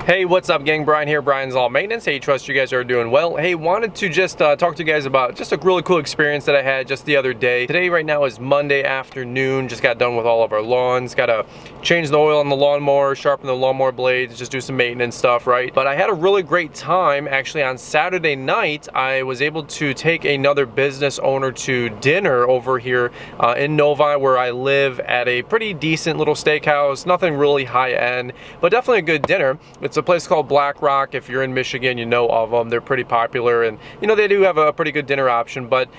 Hey, what's up, gang? Brian here, Brian's All Maintenance. Hey, trust you guys are doing well. Hey, wanted to just talk to you guys about just a really cool experience that I had just the other day. Today, right now, is Monday afternoon. Just got done with all of our lawns. Got to change the oil on the lawnmower, sharpen the lawnmower blades, just do some maintenance stuff, right? But I had a really great time. Actually, on Saturday night, I was able to take another business owner to dinner over here in Novi, where I live, at a pretty decent little steakhouse. Nothing really high-end, but definitely a good dinner. It's a place called Black Rock. If you're in Michigan, you know of them. They're pretty popular, and they do have a pretty good dinner option. But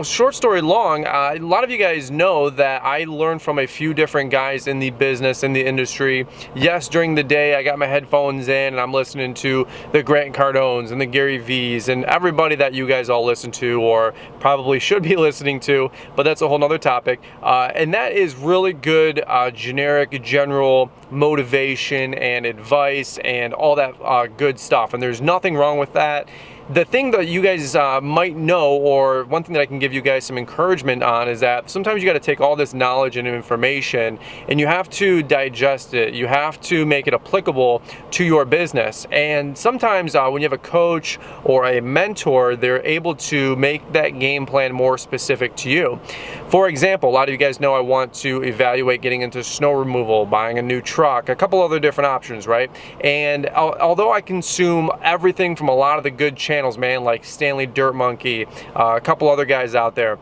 short story long, a lot of you guys know that I learned from a few different guys in the business, in the industry. Yes, during the day I got my headphones in and I'm listening to the Grant Cardones and the Gary V's and everybody that you guys all listen to or probably should be listening to, but that's a whole nother topic. And that is really good generic, general motivation and advice and all that good stuff, and there's nothing wrong with that. The thing that you guys might know, or one thing that I can give you guys some encouragement on, is that sometimes you got to take all this knowledge and information and you have to digest it. You have to make it applicable to your business. And sometimes when you have a coach or a mentor, they're able to make that game plan more specific to you. For example, a lot of you guys know I want to evaluate getting into snow removal, buying a new truck, a couple other different options, right? And although I consume everything from a lot of the good channels, man, like Stanley Dirt Monkey, a couple other guys out there,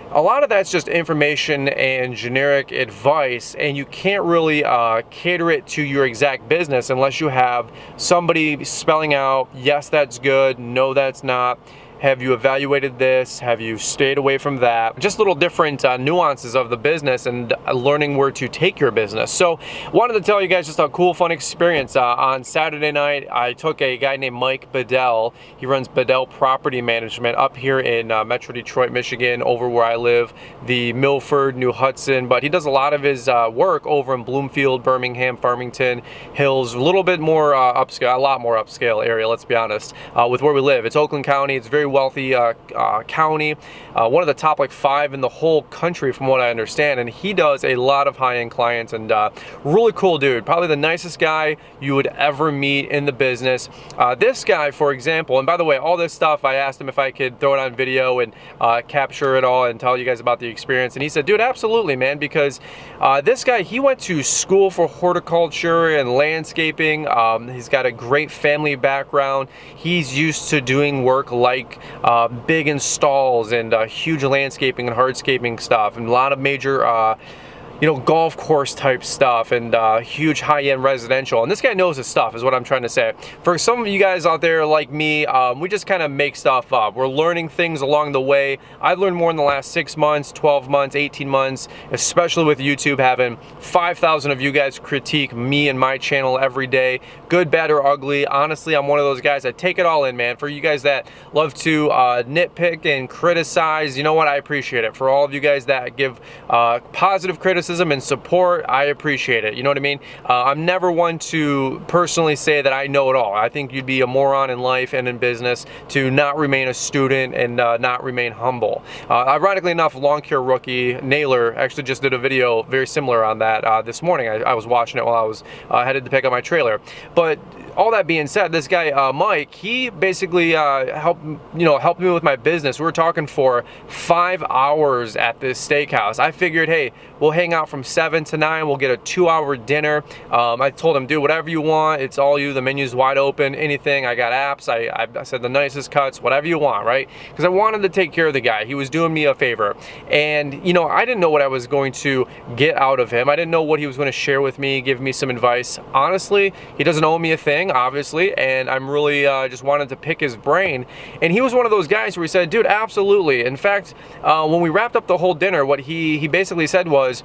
a lot of that's just information and generic advice, and you can't really cater it to your exact business unless you have somebody spelling out, yes, that's good, no, that's not. Have you evaluated this? Have you stayed away from that? Just little different nuances of the business and learning where to take your business. So wanted to tell you guys just a cool, fun experience. On Saturday night, I took a guy named Mike Bedell. He runs Bedell Property Management up here in Metro Detroit, Michigan, over where I live, the Milford, New Hudson, but he does a lot of his work over in Bloomfield, Birmingham, Farmington Hills, a little bit more upscale, a lot more upscale area, let's be honest, with where we live. It's Oakland County. It's very wealthy county, one of the top 5 in the whole country from what I understand, and he does a lot of high-end clients, and really cool dude, probably the nicest guy you would ever meet in the business. This guy, for example, and by the way, all this stuff, I asked him if I could throw it on video and capture it all and tell you guys about the experience, and he said, dude, absolutely, man, because this guy, he went to school for horticulture and landscaping. He's got a great family background. He's used to doing work like big installs and huge landscaping and hardscaping stuff, and a lot of major golf course type stuff, and huge high-end residential. And this guy knows his stuff, is what I'm trying to say. For some of you guys out there like me, we just kind of make stuff up. We're learning things along the way. I've learned more in the last 6 months, 12 months, 18 months, especially with YouTube, having 5,000 of you guys critique me and my channel every day, good, bad, or ugly. Honestly, I'm one of those guys that take it all in, man. For you guys that love to nitpick and criticize, you know what? I appreciate it. For all of you guys that give positive criticism and support, I appreciate it. You know what I mean? I'm never one to personally say that I know it all. I think you'd be a moron in life and in business to not remain a student and not remain humble. Ironically enough, lawn care rookie Naylor actually just did a video very similar on that this morning. I was watching it while I was headed to pick up my trailer. But all that being said, this guy Mike, he basically helped me with my business. We were talking for 5 hours at this steakhouse. I figured, hey, we'll hang out from 7 to 9. We'll get a 2-hour dinner. I told him, dude, whatever you want, it's all you. The menu's wide open. Anything. I got apps. I said the nicest cuts, whatever you want, right? Because I wanted to take care of the guy. He was doing me a favor, and I didn't know what I was going to get out of him. I didn't know what he was going to share with me, give me some advice. Honestly, he doesn't owe me a thing, obviously, and I'm really just wanted to pick his brain. And he was one of those guys where he said, dude, absolutely. In fact, when we wrapped up the whole dinner, what he basically said was,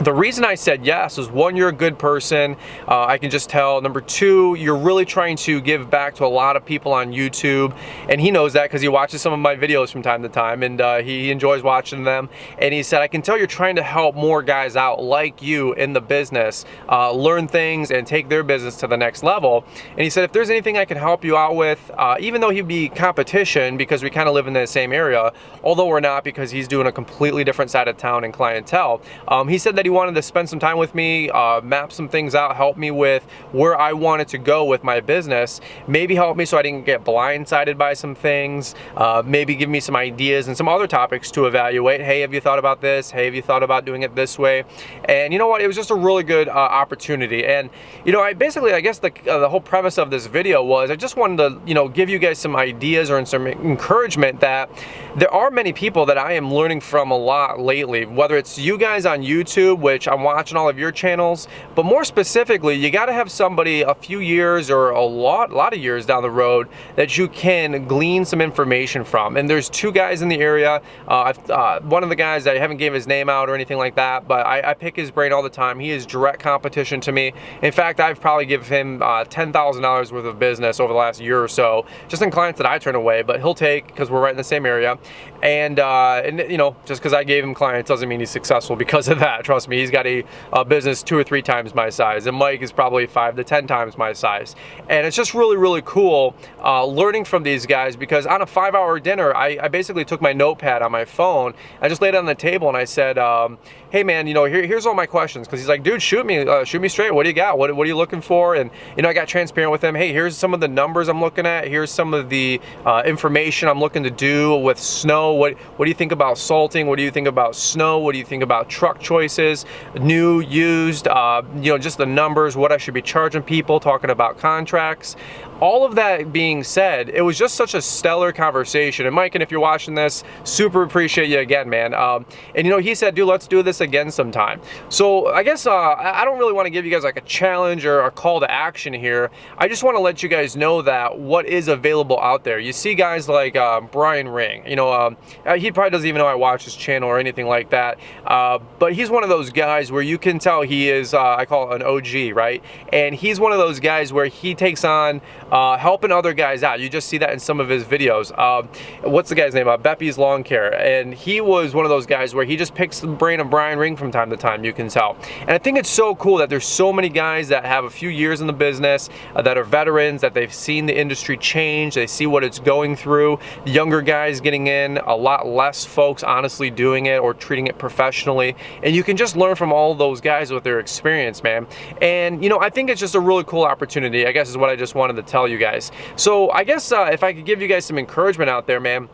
the reason I said yes is, one, you're a good person. I can just tell. Number two, you're really trying to give back to a lot of people on YouTube, and he knows that because he watches some of my videos from time to time, and he enjoys watching them. And he said, I can tell you're trying to help more guys out like you in the business, learn things and take their business to the next level. And he said, if there's anything I can help you out with, even though he'd be competition because we kind of live in the same area, although we're not, because he's doing a completely different side of town and clientele, he said that said he wanted to spend some time with me, map some things out, help me with where I wanted to go with my business, maybe help me so I didn't get blindsided by some things, maybe give me some ideas and some other topics to evaluate. Hey, have you thought about this? Hey, have you thought about doing it this way? And you know what? It was just a really good opportunity. And you know, I guess the whole premise of this video was I just wanted to, you know, give you guys some ideas or some encouragement that there are many people that I am learning from a lot lately, whether it's you guys on YouTube, which I'm watching all of your channels, but more specifically, you got to have somebody a few years or a lot of years down the road that you can glean some information from. And there's two guys in the area. One of the guys, I haven't gave his name out or anything like that, but I pick his brain all the time. He is direct competition to me. In fact, I've probably given him $10,000 worth of business over the last year or so, just in clients that I turn away, but he'll take because we're right in the same area. And you know, just because I gave him clients doesn't mean he's successful because of that. Trust me, he's got a business 2 or 3 times my size, and Mike is probably 5 to 10 times my size. And it's just really, really cool learning from these guys, because on a 5-hour dinner, I basically took my notepad on my phone, I just laid it on the table and I said, hey man, you know, here's all my questions. Because he's like, dude, shoot me straight. What do you got? What are you looking for? And you know, I got transparent with him. Hey, here's some of the numbers I'm looking at. Here's some of the information I'm looking to do with snow. What do you think about salting? What do you think about snow? What do you think about truck choices? New, used, you know, just the numbers, what I should be charging people, talking about contracts. All of that being said, it was just such a stellar conversation. And Mike, and if you're watching this, super appreciate you again, man. And you know, he said, dude, let's do this again sometime. So I guess I don't really want to give you guys like a challenge or a call to action here. I just want to let you guys know that what is available out there. You see guys like Brian Ring, you know, he probably doesn't even know I watch his channel or anything like that. But he's one of those guys where you can tell he is, I call it an OG, right? And he's one of those guys where he takes on helping other guys out. You just see that in some of his videos. What's the guy's name? Beppy's Lawn Care. And he was one of those guys where he just picks the brain of Brian Ring from time to time, you can tell. And I think it's so cool that there's so many guys that have a few years in the business, that are veterans, that they've seen the industry change, they see what it's going through. The younger guys getting in, a lot less folks honestly doing it or treating it professionally. And you can just learn from all those guys with their experience, man. And you know, I think it's just a really cool opportunity, I guess is what I just wanted to tell you guys. So I guess if I could give you guys some encouragement out there, man.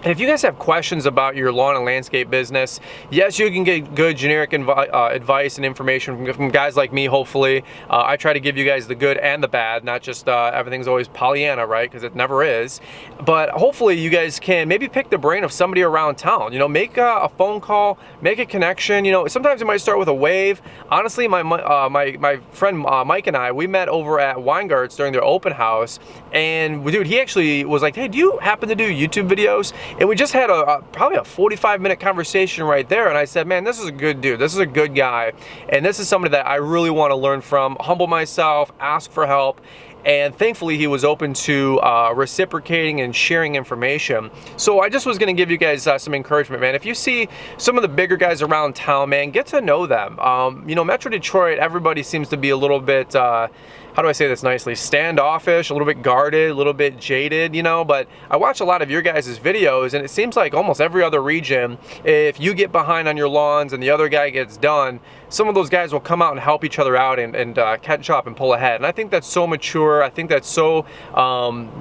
If you guys have questions about your lawn and landscape business, yes, you can get good generic advice and information from guys like me, hopefully. I try to give you guys the good and the bad, not just everything's always Pollyanna, right? Because it never is. But hopefully you guys can maybe pick the brain of somebody around town. You know, make a phone call, make a connection. You know, sometimes it might start with a wave. Honestly, my friend Mike and I, we met over at Weingartz during their open house. And dude, he actually was like, hey, do you happen to do YouTube videos? And we just had probably a 45-minute conversation right there. And I said, man, this is a good dude. This is a good guy. And this is somebody that I really want to learn from, humble myself, ask for help. And thankfully, he was open to reciprocating and sharing information. So I just was going to give you guys some encouragement, man. If you see some of the bigger guys around town, man, get to know them. You know, Metro Detroit, everybody seems to be a little bit, how do I say this nicely, standoffish, a little bit guarded, a little bit jaded, you know, but I watch a lot of your guys' videos, and it seems like almost every other region, if you get behind on your lawns and the other guy gets done, some of those guys will come out and help each other out and catch up and pull ahead. And I think that's so mature. I think that's so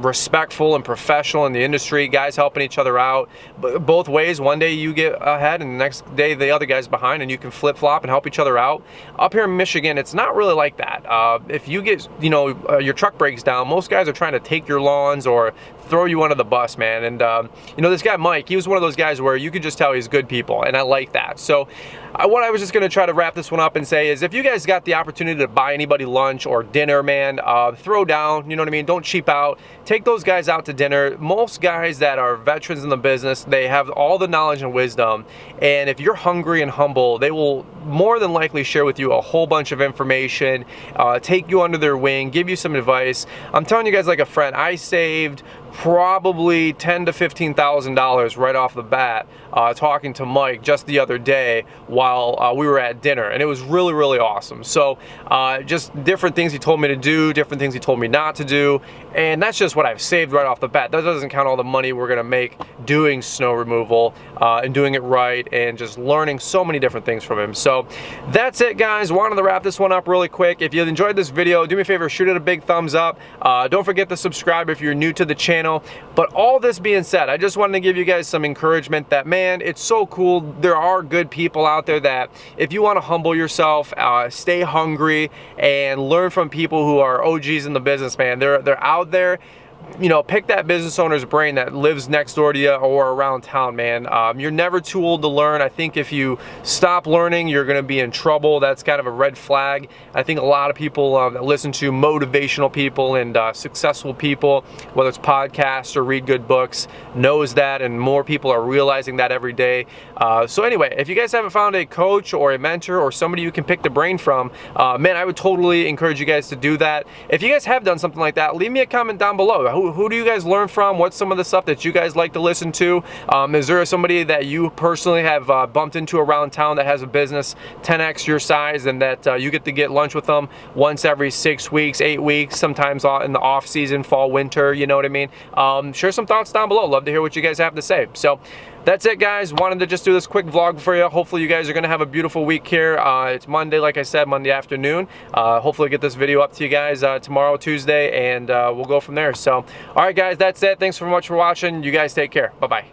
respectful and professional in the industry, guys helping each other out both ways. One day you get ahead and the next day the other guy's behind, and you can flip-flop and help each other out. Up here in Michigan, it's not really like that. If you get, you know, your truck breaks down, most guys are trying to take your lawns or throw you under the bus, man. And you know, this guy Mike, he was one of those guys where you could just tell he's good people, and I like that. So what I was just going to try to wrap this one up and say is, if you guys got the opportunity to buy anybody lunch or dinner, man, throw down, you know what I mean? Don't cheap out. Take those guys out to dinner. Most guys that are veterans in the business, they have all the knowledge and wisdom. And if you're hungry and humble, they will more than likely share with you a whole bunch of information, take you under their wing, give you some advice. I'm telling you guys like a friend, I saved probably $10,000 to $15,000 right off the bat, talking to Mike just the other day while we were at dinner, and it was really, really awesome. So just different things he told me to do, different things he told me not to do, and that's just what I've saved right off the bat. That doesn't count all the money we're gonna make doing snow removal and doing it right, and just learning so many different things from him. So that's it, guys. Wanted to wrap this one up really quick. If you enjoyed this video, do me a favor, shoot it a big thumbs up. Don't forget to subscribe if you're new to the channel. But all this being said, I just wanted to give you guys some encouragement that, man, it's so cool. There are good people out there that if you want to humble yourself, stay hungry, and learn from people who are OGs in the business, man. They're out there. You know, pick that business owner's brain that lives next door to you or around town, man. You're never too old to learn. I think if you stop learning, you're going to be in trouble. That's kind of a red flag. I think a lot of people that listen to motivational people and successful people, whether it's podcasts or read good books, knows that, and more people are realizing that every day. So anyway, if you guys haven't found a coach or a mentor or somebody you can pick the brain from, man, I would totally encourage you guys to do that. If you guys have done something like that, leave me a comment down below. Who do you guys learn from? What's some of the stuff that you guys like to listen to? Is there somebody that you personally have bumped into around town that has a business 10x your size, and that you get to get lunch with them once every 6 weeks, 8 weeks, sometimes in the off season, fall, winter, you know what I mean? Share some thoughts down below. Love to hear what you guys have to say. So that's it, guys. Wanted to just do this quick vlog for you. Hopefully you guys are going to have a beautiful week here. It's Monday, like I said, Monday afternoon. Hopefully get this video up to you guys tomorrow, Tuesday, and we'll go from there. So, all right, guys, that's it. Thanks so much for watching. You guys take care. Bye-bye.